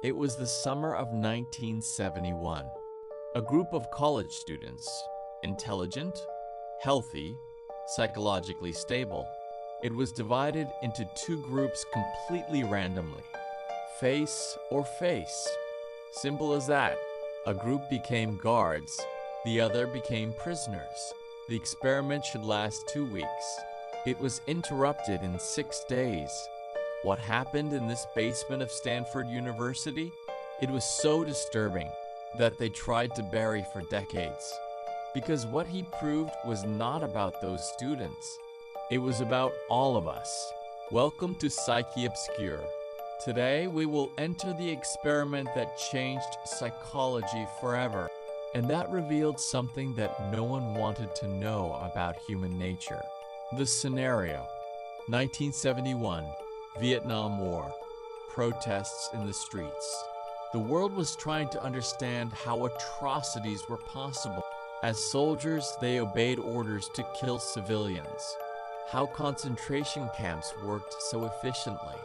It was the summer of 1971. A group of college students, intelligent, healthy, psychologically stable. It was divided into two groups completely randomly. Face or face. Simple as that. A group became guards, the other became prisoners. The experiment should last 2 weeks. It was interrupted in 6 days. What happened in this basement of Stanford University? It was so disturbing that they tried to bury for decades. Because what he proved was not about those students. It was about all of us. Welcome to Psyche Obscure. Today we will enter the experiment that changed psychology forever, and that revealed something that no one wanted to know about human nature. The scenario: 1971, Vietnam War, protests in the streets. The world was trying to understand how atrocities were possible. As soldiers, they obeyed orders to kill civilians. How concentration camps worked so efficiently.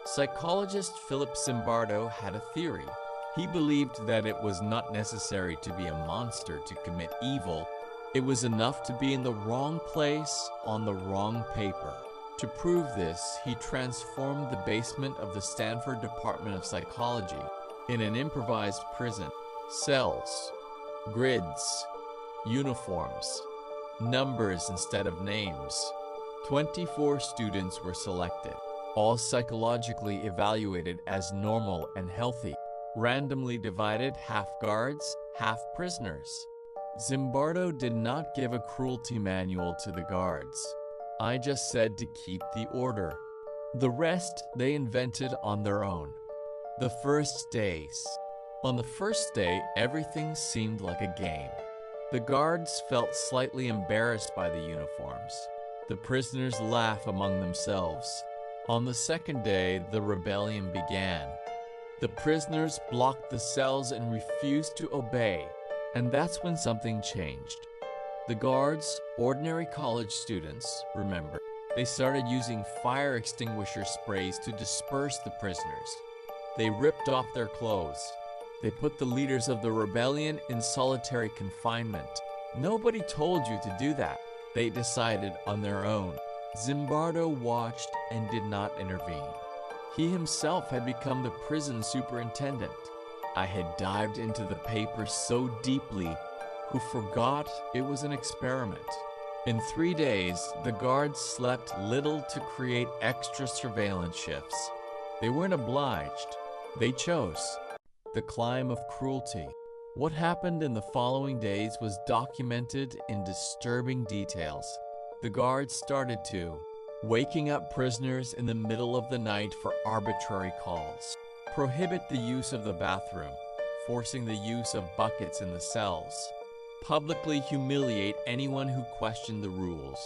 Psychologist Philip Zimbardo had a theory. He believed that it was not necessary to be a monster to commit evil. It was enough to be in the wrong place on the wrong paper. To prove this, he transformed the basement of the Stanford Department of Psychology in an improvised prison. Cells, grids, uniforms, numbers instead of names. 24 students were selected, all psychologically evaluated as normal and healthy, randomly divided, half guards, half prisoners. Zimbardo did not give a cruelty manual to the guards. I just said to keep the order. The rest they invented on their own. The first days. On the first day, everything seemed like a game. The guards felt slightly embarrassed by the uniforms. The prisoners laughed among themselves. On the second day, the rebellion began. The prisoners blocked the cells and refused to obey, and that's when something changed. The guards, ordinary college students, remember, they started using fire extinguisher sprays to disperse the prisoners. They ripped off their clothes. They put the leaders of the rebellion in solitary confinement. Nobody told you to do that. They decided on their own. Zimbardo watched and did not intervene. He himself had become the prison superintendent. I had dived into the papers so deeply, who forgot it was an experiment. In 3 days, the guards slept little to create extra surveillance shifts. They weren't obliged. They chose. The climb of cruelty. What happened in the following days was documented in disturbing details. The guards started to waking up prisoners in the middle of the night for arbitrary calls, prohibit the use of the bathroom, forcing the use of buckets in the cells, publicly humiliate anyone who questioned the rules,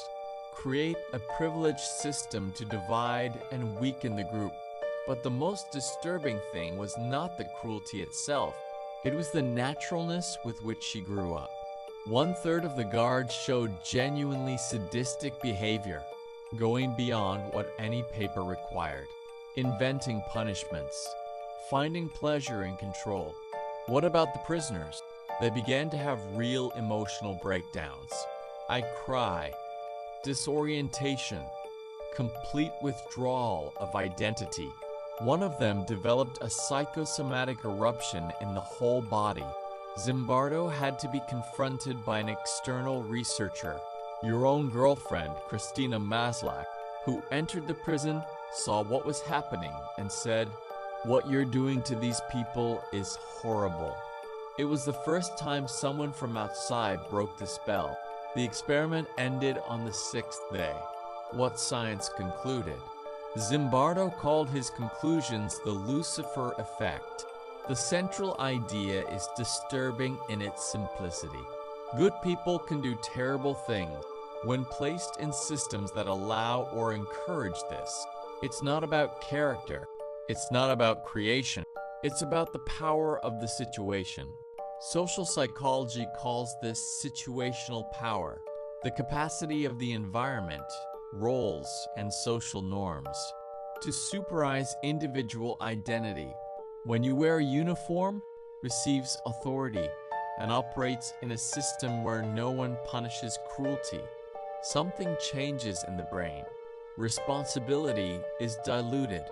create a privileged system to divide and weaken the group. But the most disturbing thing was not the cruelty itself. It was the naturalness with which she grew up. 1/3 of the guards showed genuinely sadistic behavior, going beyond what any paper required, inventing punishments, finding pleasure in control. What about the prisoners? They began to have real emotional breakdowns. I cry, disorientation, complete withdrawal of identity. One of them developed a psychosomatic eruption in the whole body. Zimbardo had to be confronted by an external researcher, your own girlfriend, Christina Maslach, who entered the prison, saw what was happening, and said, "What you're doing to these people is horrible." It was the first time someone from outside broke the spell. The experiment ended on the 6th day. What science concluded? Zimbardo called his conclusions the Lucifer effect. The central idea is disturbing in its simplicity. Good people can do terrible things when placed in systems that allow or encourage this. It's not about character. It's not about creation. It's about the power of the situation. Social psychology calls this situational power, the capacity of the environment, roles, and social norms to superize individual identity. when you wear a uniform, receives authority, and operates in a system where no one punishes cruelty, something changes in the brain. Responsibility is diluted.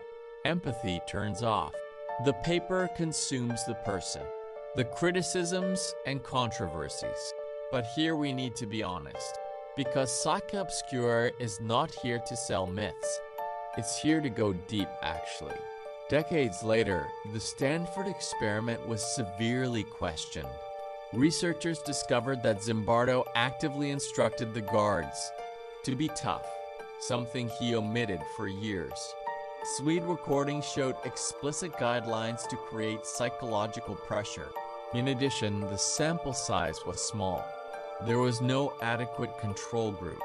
Empathy turns off. The paper consumes the person. The criticisms and controversies. But here we need to be honest, because Psyche Obscure is not here to sell myths. It's here to go deep, actually. Decades later, the Stanford Experiment was severely questioned. Researchers discovered that Zimbardo actively instructed the guards to be tough, something he omitted for years. Swede recordings showed explicit guidelines to create psychological pressure. In addition, the sample size was small. There was no adequate control group.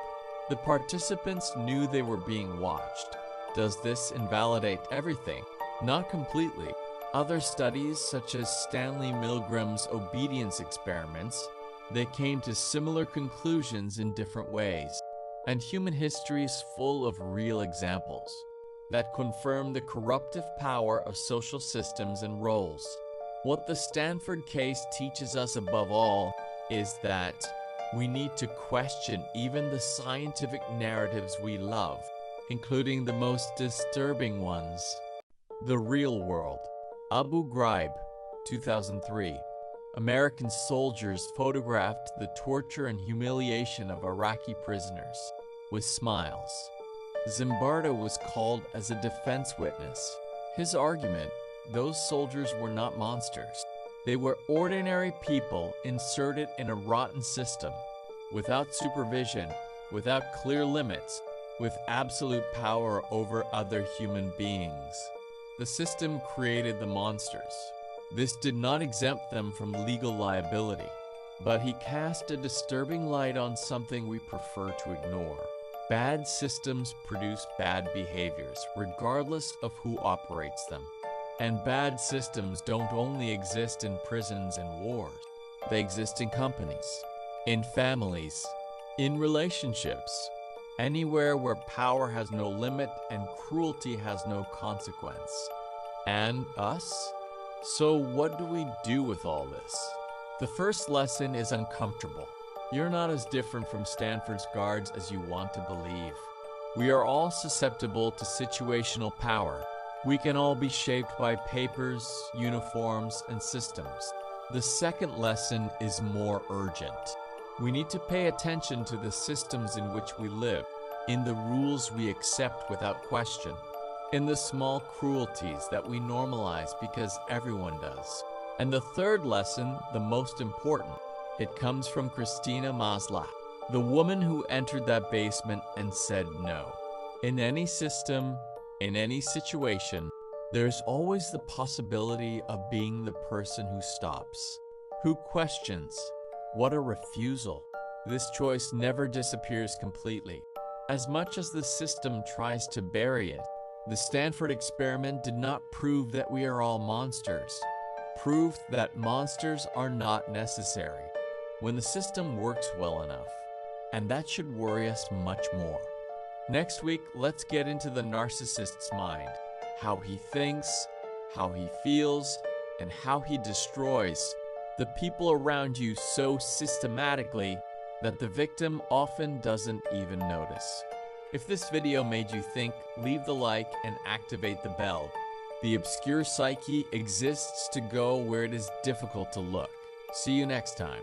The participants knew they were being watched. Does this invalidate everything? Not completely. Other studies, such as Stanley Milgram's obedience experiments, they came to similar conclusions in different ways. And human history is full of real examples that confirm the corruptive power of social systems and roles. What the Stanford case teaches us above all is that we need to question even the scientific narratives we love, including the most disturbing ones. The Real World. Abu Ghraib, 2003. American soldiers photographed the torture and humiliation of Iraqi prisoners with smiles. Zimbardo was called as a defense witness. His argument: those soldiers were not monsters. They were ordinary people inserted in a rotten system, without supervision, without clear limits, with absolute power over other human beings. The system created the monsters. This did not exempt them from legal liability, but he cast a disturbing light on something we prefer to ignore. Bad systems produce bad behaviors, regardless of who operates them. And bad systems don't only exist in prisons and wars. They exist in companies, in families, in relationships, anywhere where power has no limit and cruelty has no consequence. And us? So what do we do with all this? The first lesson is uncomfortable. You're not as different from Stanford's guards as you want to believe. We are all susceptible to situational power. We can all be shaped by papers, uniforms, and systems. The second lesson is more urgent. We need to pay attention to the systems in which we live, in the rules we accept without question, in the small cruelties that we normalize because everyone does. And the third lesson, the most important, it comes from Christina Maslow, the woman who entered that basement and said no. In any system, in any situation, there's always the possibility of being the person who stops, who questions. What a refusal. This choice never disappears completely. As much as the system tries to bury it, the Stanford Experiment did not prove that we are all monsters. Proved that monsters are not necessary when the system works well enough. And that should worry us much more. Next week, let's get into the narcissist's mind. How he thinks, how he feels, and how he destroys the people around you so systematically that the victim often doesn't even notice. If this video made you think, leave the like and activate the bell. The Obscure Psyche exists to go where it is difficult to look. See you next time.